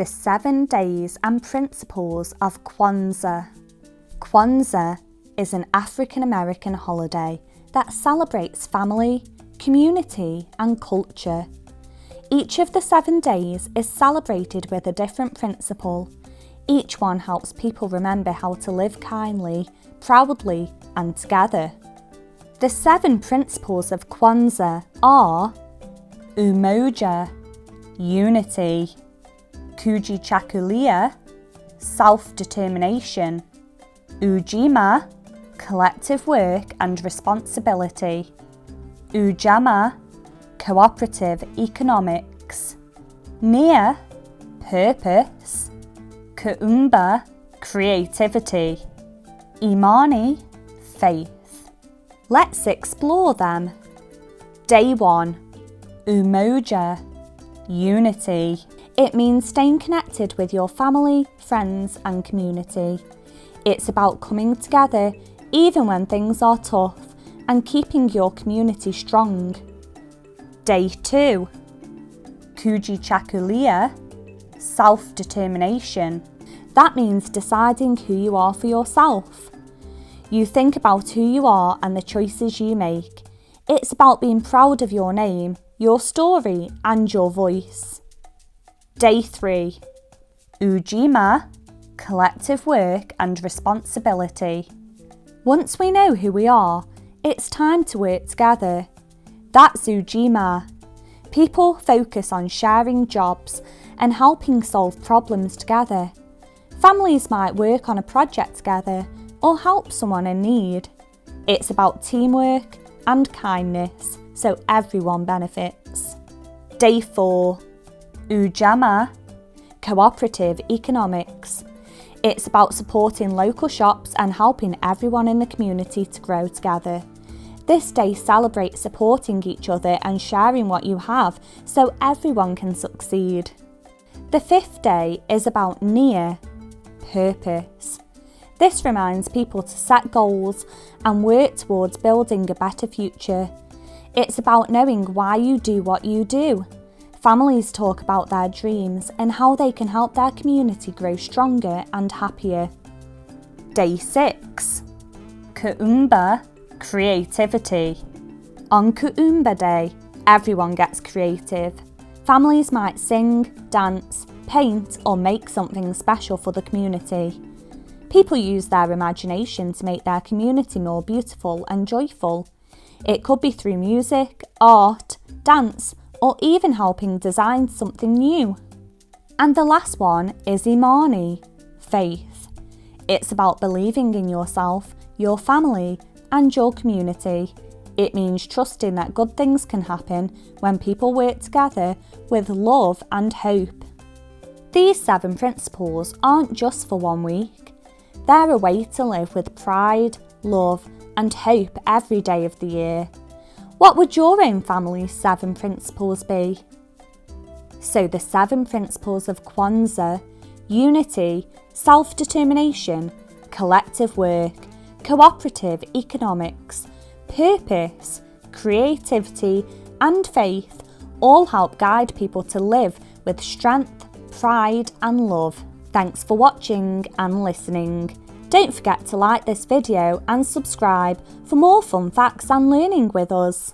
The 7 Days and Principles of Kwanzaa. Kwanzaa is an African American holiday that celebrates family, community and culture. Each of the 7 days is celebrated with a different principle. Each one helps people remember how to live kindly, proudly and together. The 7 principles of Kwanzaa are Umoja, unity; Kujichagulia, self-determination; Ujima, collective work and responsibility; Ujamaa, Cooperative Economics; Nia, purpose; Kuumba, creativity; Imani, faith. Let's explore them. Day 1. Umoja, unity. It means staying connected with your family, friends and community. It's about coming together even when things are tough and keeping your community strong. Day 2. Kujichagulia, self-determination. That means deciding who you are for yourself. You think about who you are and the choices you make. It's about being proud of your name, your story and your voice. Day 3. Ujima, collective work and responsibility. Once we know who we are, it's time to work together. That's Ujima. People focus on sharing jobs and helping solve problems together. Families might work on a project together or help someone in need. It's about teamwork and kindness, so everyone benefits. Day 4. Ujamaa, Cooperative Economics. It's about supporting local shops and helping everyone in the community to grow together. This day celebrates supporting each other and sharing what you have so everyone can succeed. The 5th day is about Nia, purpose. This reminds people to set goals and work towards building a better future. It's about knowing why you do what you do. Families talk about their dreams and how they can help their community grow stronger and happier. Day 6. Kuumba, creativity. On Kuumba Day, everyone gets creative. Families might sing, dance, paint or make something special for the community. People use their imagination to make their community more beautiful and joyful. It could be through music, art, dance, or even helping design something new. And the last one is Imani, faith. It's about believing in yourself, your family, and your community. It means trusting that good things can happen when people work together with love and hope. These 7 principles aren't just for 1 week. They're a way to live with pride, love, and hope every day of the year. What would your own family's 7 principles be? So the 7 principles of Kwanzaa: unity, self-determination, collective work, cooperative economics, purpose, creativity and faith all help guide people to live with strength, pride and love. Thanks for watching and listening. Don't forget to like this video and subscribe for more fun facts and learning with us.